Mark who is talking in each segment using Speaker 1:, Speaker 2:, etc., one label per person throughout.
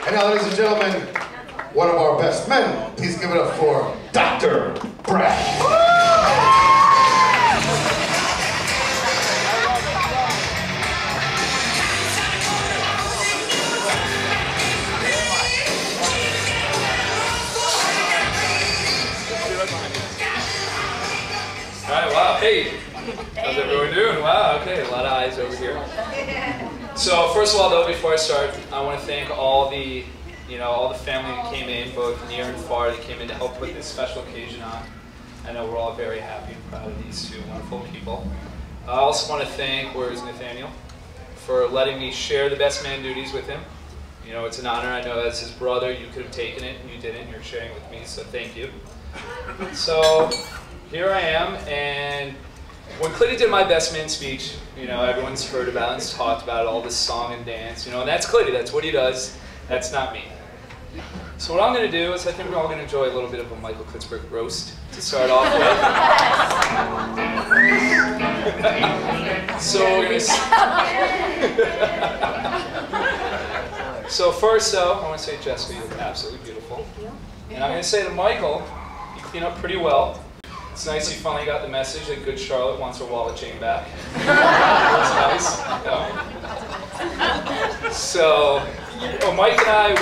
Speaker 1: And now, ladies and gentlemen, one of our best men. Please give it up for Dr. Brad.
Speaker 2: Alright, wow, hey! How's everyone doing? Wow, okay, a lot of eyes over here. So, first of all though, before I start, I want to thank all the family that came in, both near and far, that came in to help put this special occasion on. I know we're all very happy and proud of these two wonderful people. I also want to thank, where's Nathaniel, for letting me share the best man duties with him. You know, it's an honor. I know as his brother, you could have taken it, and you didn't. You're sharing with me, so thank you. So, here I am, and when Clitty did my best man speech, you know, everyone's heard about it, and talked about it, all this song and dance, you know, and that's Clitty, that's what he does, that's not me. So what I'm going to do is I think we're all going to enjoy a little bit of a Michael Klitzberg roast to start off with. So we're going to... So first though, I want to say, Jessica, you look absolutely beautiful. And I'm going to say to Michael, you clean up pretty well. It's nice you finally got the message that Good Charlotte wants her wallet chain back. That's nice. Yeah. So, well, Mike and I,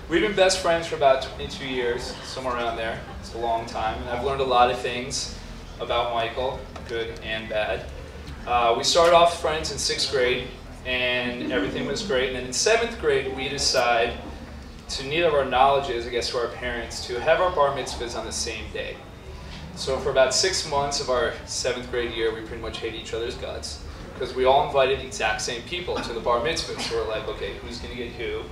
Speaker 2: we've been best friends for about 22 years, somewhere around there. It's a long time, and I've learned a lot of things about Michael, good and bad. We started off friends in 6th grade, and everything was great. And then in 7th grade, we decided, to neither of our knowledges, I guess, to our parents, to have our bar mitzvahs on the same day. So for about 6 months of our 7th grade year, we pretty much hated each other's guts because we all invited the exact same people to the bar mitzvah. So we're like, okay, who's going to get who?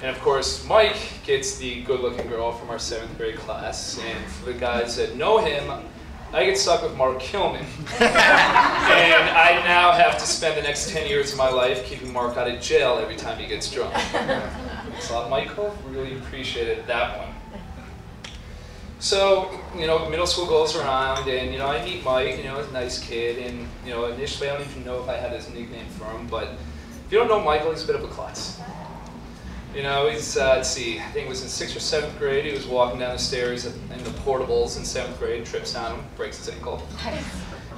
Speaker 2: And of course, Mike gets the good-looking girl from our 7th grade class. And for the guys that know him, I get stuck with Mark Kilman. And I now have to spend the next 10 years of my life keeping Mark out of jail every time he gets drunk. So Michael, really appreciated that one. So, you know, middle school goes around, and, you know, I meet Mike, you know, he's a nice kid, and, you know, initially I don't even know if I had his nickname for him, but if you don't know Michael, he's a bit of a klutz. You know, he's, let's see, I think it was in 6th or 7th grade, he was walking down the stairs in the portables in 7th grade, trips down him, breaks his ankle.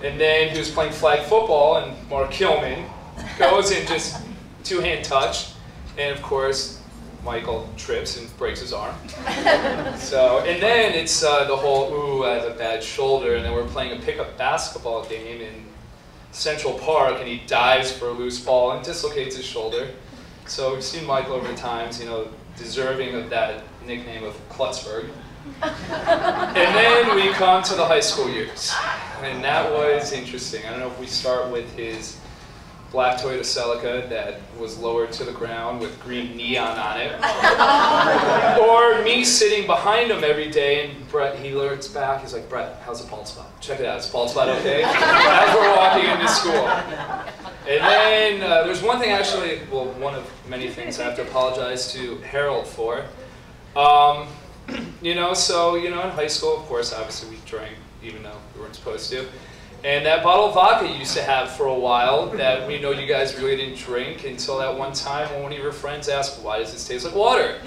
Speaker 2: And then he was playing flag football, and Mark Kilman goes and just two-hand touch, and of course, Michael trips and breaks his arm. So, and then it's the whole, ooh, I have a bad shoulder, and then we're playing a pickup basketball game in Central Park, and he dives for a loose ball and dislocates his shoulder. So we've seen Michael over the times, you know, deserving of that nickname of Klutzberg. And then we come to the high school years, and that was interesting. I don't know if we start with his black Toyota Celica that was lowered to the ground with green neon on it. Or me sitting behind him every day, and Brett, he looks back, he's like, Brett, how's the bald spot? Check it out, is the bald spot okay? As we're walking into school. And then there's one thing actually, well, one of many things I have to apologize to Harold for. You know, so, you know, in high school, of course, obviously we drank, even though we weren't supposed to. And that bottle of vodka you used to have for a while that we know you guys really didn't drink until that one time when one of your friends asked, why does this taste like water?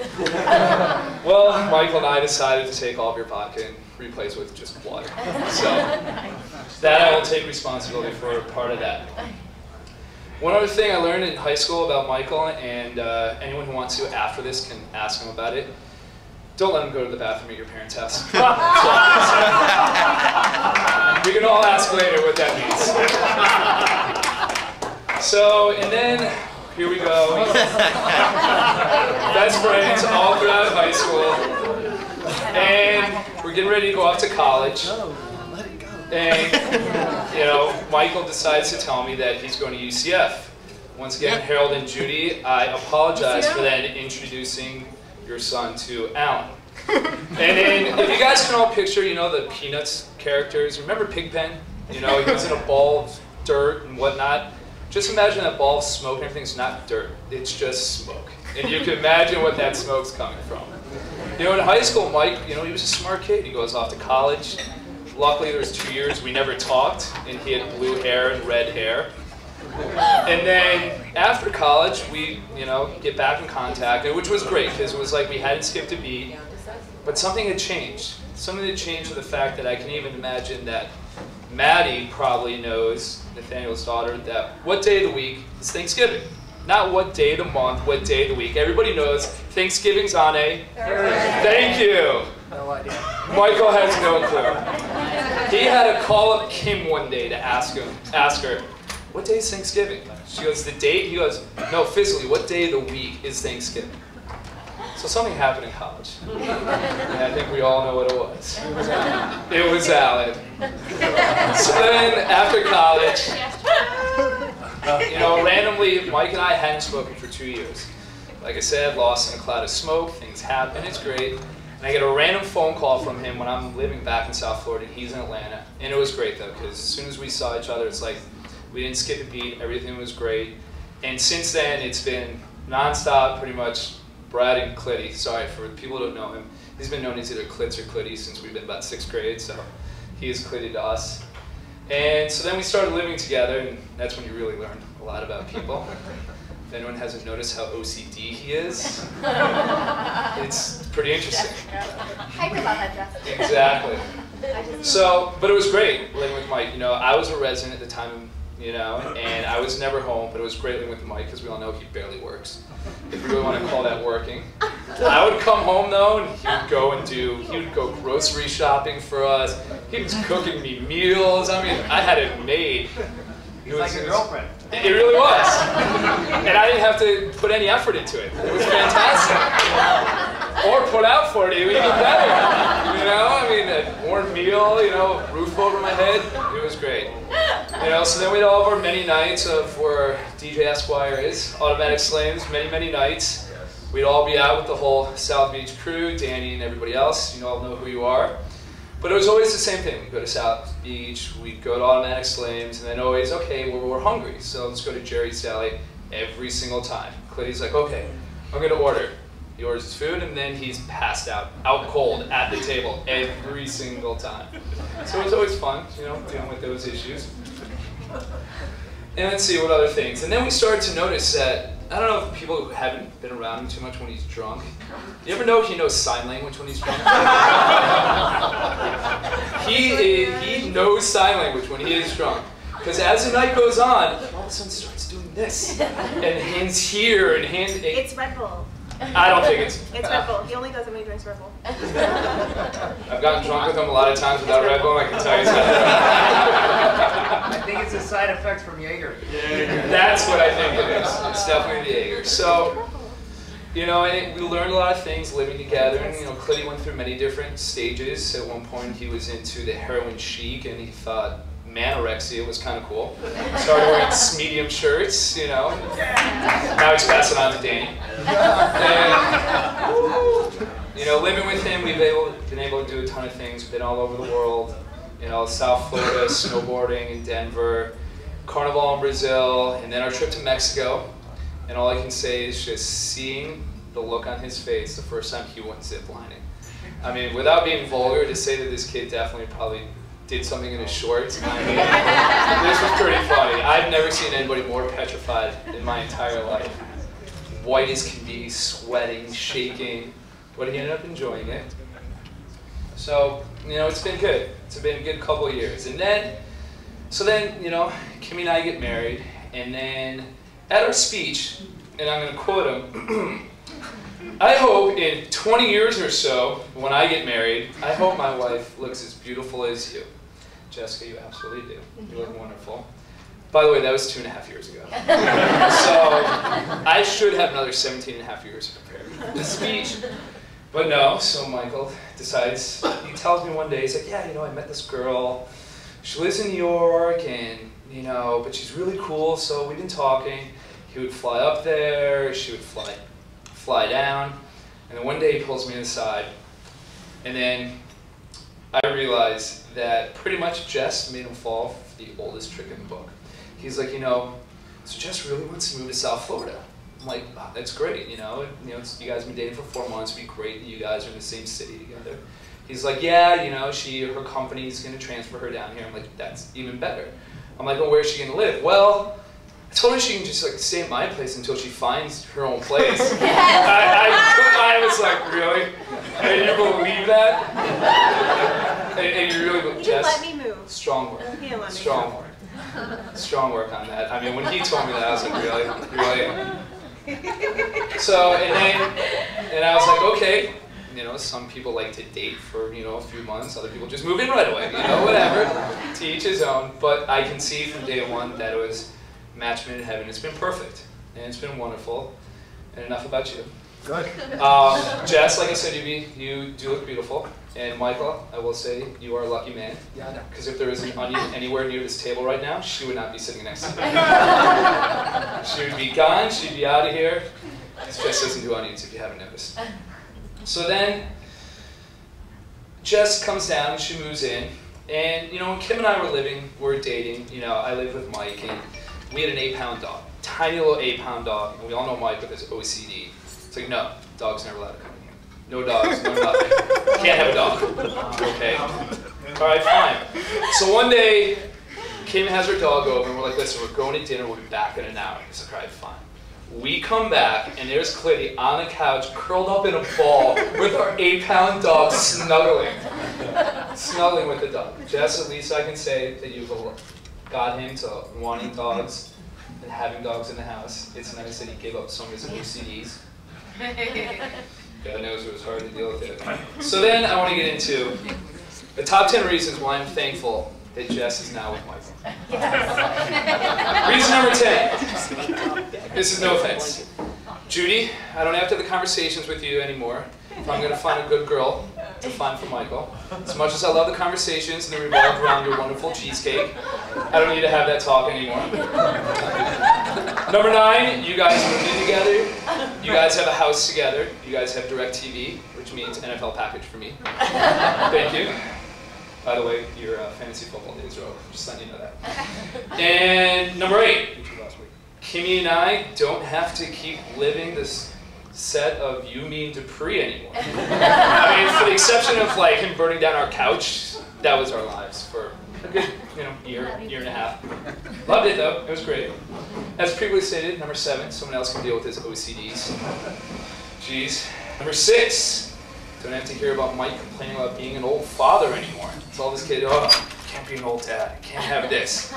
Speaker 2: Well, Michael and I decided to take all of your vodka and replace it with just water. So that I will take responsibility for part of that. One other thing I learned in high school about Michael, and anyone who wants to after this can ask him about it, don't let him go to the bathroom at your parents' house. We can all ask later what that means. So, and then, here we go. Best friends all throughout high school. And we're getting ready to go off to college. And, you know, Michael decides to tell me that he's going to UCF. Once again, Harold and Judy, I apologize for then introducing your son to Alan. And then, if you guys can all picture, you know, the Peanuts characters. Remember Pigpen? You know, he was in a ball of dirt and whatnot. Just imagine that ball of smoke and everything's not dirt. It's just smoke. And you can imagine what that smoke's coming from. You know, in high school, Mike, you know, he was a smart kid. He goes off to college. Luckily, there was 2 years we never talked, and he had blue hair and red hair. And then after college, we, get back in contact, which was great because it was like we hadn't skipped a beat, but something had changed. Something had changed with the fact that I can even imagine that Maddie probably knows, Nathaniel's daughter, that what day of the week is Thanksgiving. Not what day of the month, what day of the week. Everybody knows Thanksgiving's on a Thursday. Thank you. No idea. Michael has no clue. He had to call up Kim one day to ask her, what day is Thanksgiving? She goes, the date? He goes, no, physically, what day of the week is Thanksgiving? So something happened in college. And I think we all know what it was. It was Alan. So then, after college, randomly, Mike and I hadn't spoken for 2 years. Like I said, lost in a cloud of smoke, things happen, it's great. And I get a random phone call from him when I'm living back in South Florida, and he's in Atlanta. And it was great though, because as soon as we saw each other, it's like, we didn't skip a beat, everything was great. And since then, it's been nonstop, pretty much, Brad and Clitty. Sorry, for people who don't know him, he's been known as either Clitz or Clitty since we've been about 6th grade, so he is Clitty to us. And so then we started living together, and that's when you really learn a lot about people. If anyone hasn't noticed how OCD he is, it's pretty interesting.
Speaker 3: I heard about that, Justin.
Speaker 2: Exactly. So, but it was great living with Mike. I was a resident at the time, and I was never home, but it was great living with Mike because we all know he barely works. If you really want to call that working. I would come home though, and he would go grocery shopping for us. He was cooking me meals. I mean, I had it made.
Speaker 4: It was like your girlfriend.
Speaker 2: It really was. And I didn't have to put any effort into it. It was fantastic. Or put out for it, even better. I mean, a warm meal, roof over my head. It was great. So then we'd all have our many nights of where DJ Esquire is, Automatic Slims, many, many nights. We'd all be out with the whole South Beach crew, Danny and everybody else. You all know who you are. But it was always the same thing. We'd go to South Beach, we'd go to Automatic Slims, and then always, okay, we're hungry, so let's go to Jerry's Deli every single time. Clitty's like, okay, I'm going to order. He orders his food, and then he's passed out cold at the table every single time. So it was always fun, dealing with those issues. And let's see what other things. And then we started to notice that, I don't know if people who haven't been around him too much when he's drunk, you ever know he knows sign language when he's drunk? He knows sign language when he is drunk. Because as the night goes on, he all of a sudden starts doing this. And hands here and hands...
Speaker 3: It's Red Bull.
Speaker 2: I don't think it's...
Speaker 3: It's Red Bull. He only does it when he drinks Red Bull.
Speaker 2: I've gotten drunk with him a lot of times without Red Bull, I can tell you
Speaker 4: I think it's a side effect from Jaeger.
Speaker 2: That's what I think it is. It's definitely the Jaeger. So, and we learned a lot of things living together. And, Clitty went through many different stages. At one point, he was into the heroin chic, and he thought manorexia was kind of cool. Started wearing medium shirts, Now he's passing on to Danny. And, living with him, we've been able to do a ton of things. We've been all over the world. South Florida, snowboarding in Denver, Carnival in Brazil, and then our trip to Mexico. And all I can say is just seeing the look on his face the first time he went ziplining. I mean, without being vulgar, to say that this kid definitely probably did something in his shorts. I mean, this was pretty funny. I've never seen anybody more petrified in my entire life. White as can be, sweating, shaking, but he ended up enjoying it. So, it's been good. It's been a good couple of years. And then, Kimmy and I get married, and then at our speech, and I'm going to quote him, I hope in 20 years or so, when I get married, I hope my wife looks as beautiful as you. Jessica, you absolutely do. You look wonderful. By the way, that was 2.5 years ago. So I should have another 17.5 years to prepare for the speech. But no, so Michael decides, he tells me one day, he's like, yeah, I met this girl. She lives in New York, and, but she's really cool, so we've been talking. He would fly up there, she would fly down, and then one day he pulls me aside, and then I realized that pretty much Jess made him fall for the oldest trick in the book. He's like, so Jess really wants to move to South Florida. I'm like, oh, that's great, you guys have been dating for 4 months, it'd be great that you guys are in the same city together. He's like, yeah, her company's gonna transfer her down here. I'm like, that's even better. I'm like, well, where's she gonna live? Well, I told her she can just like stay at my place until she finds her own place. I was like, really? And you believe that? And you really believe?
Speaker 3: He didn't let me move.
Speaker 2: Strong work.
Speaker 3: He didn't let me
Speaker 2: Strong work. Strong work on that. I mean, when he told me that, I was like, really? So, and I was like, okay. You know, some people like to date for, you know, a few months. Other people just move in right away. You know, whatever. To each his own. But I can see from day one that it was match made in heaven. It's been perfect. And it's been wonderful. And enough about you.
Speaker 1: Good.
Speaker 2: Jess, like I said, you do look beautiful. And Michael, I will say, you are a lucky man.
Speaker 4: Yeah, I know.
Speaker 2: Because if there was an onion anywhere near this table right now, she would not be sitting next to me. She would be gone, she'd be out of here. Jess doesn't do onions if you haven't noticed. So then, Jess comes down and she moves in. And, you know, when Kim and I were dating, you know, I lived with Mike, and we had an 8-pound dog. Tiny little 8-pound dog. And we all know Mike with his OCD. It's like, no, dog's never allowed to come in here. No dogs, no nothing. Can't have a dog. Okay? All right, fine. So one day, Kim has her dog over, and we're like, listen, we're going to dinner, we'll be back in an hour. He's like, all right, fine. We come back, and there's Clitty on the couch, curled up in a ball, with our 8-pound dog snuggling. Snuggling with the dog. Jess, at least I can say that you've got him to wanting dogs and having dogs in the house. It's nice that he gave up some of his OCDs. God knows it was hard to deal with it. So then I want to get into the top 10 reasons why I'm thankful that Jess is now with Michael. Reason number 10. This is no offense. Judy, I don't have to have the conversations with you anymore if I'm going to find a good girl to find for Michael. As much as I love the conversations and they revolve around your wonderful cheesecake, I don't need to have that talk anymore. Number 9, you guys moved in together. You guys have a house together. You guys have DirecTV, which means NFL package for me. Thank you. By the way, your fantasy football days are over. Just letting you know that. And number 8, Kimmy and I don't have to keep living this set of You Mean Dupree anymore. I mean, for the exception of like him burning down our couch, that was our lives for a good, you know, year and a half. Loved it though, it was great. As previously stated, number 7, someone else can deal with his OCDs. Jeez. Number 6, don't have to hear about Mike complaining about being an old father anymore. It's all this kid, oh, can't be an old dad, can't have this.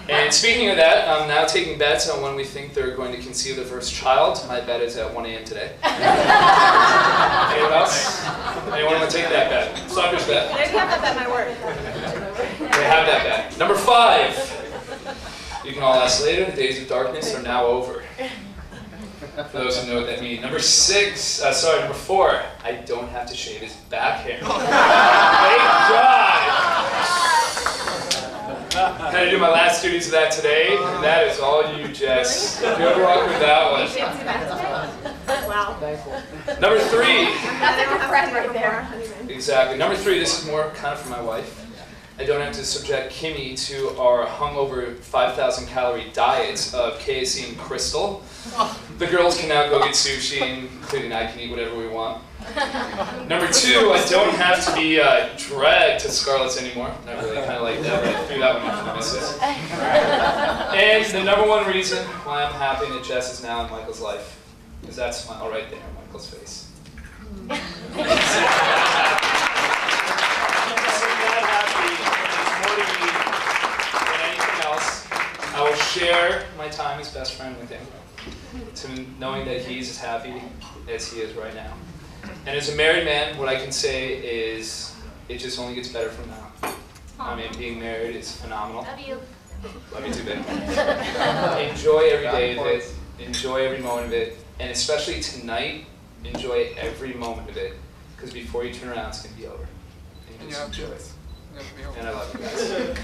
Speaker 2: And speaking of that, I'm now taking bets on when we think they're going to conceive their first child. My bet is at 1 a.m. today. Anyone else? Anyone want to take that bet? Sucker's bet.
Speaker 3: They have that at my work.
Speaker 2: They have that bet. Number 5. You can all ask later, the days of darkness are now over. For those who know what that means. Number 4, I don't have to shave his back hair. Thank God! Had to do my last duties of that today, and that is all you, Jess. Good luck with that one.
Speaker 3: Wow.
Speaker 2: Number 3.
Speaker 3: That's a good friend right there.
Speaker 2: Exactly. Number 3, this is more kind of for my wife. I don't have to subject Kimmy to our hungover 5,000 calorie diets of KFC and Crystal. The girls can now go get sushi, including I can eat whatever we want. Number 2, I don't have to be dragged to Scarlett's anymore. I really kind of like that. I threw that one off the missus. And the number 1 reason why I'm happy that Jess is now in Michael's life is that smile right there on Michael's face. I will share my time as best friend with him, to knowing that he's as happy as he is right now. And as a married man, what I can say is it just only gets better from now. I mean, being married is phenomenal.
Speaker 3: Love you.
Speaker 2: Love you too, babe. Enjoy every day of it. Enjoy every moment of it. And especially tonight, enjoy every moment of it. Because before you turn around, it's going to be over. And you just enjoy it. And I love you guys.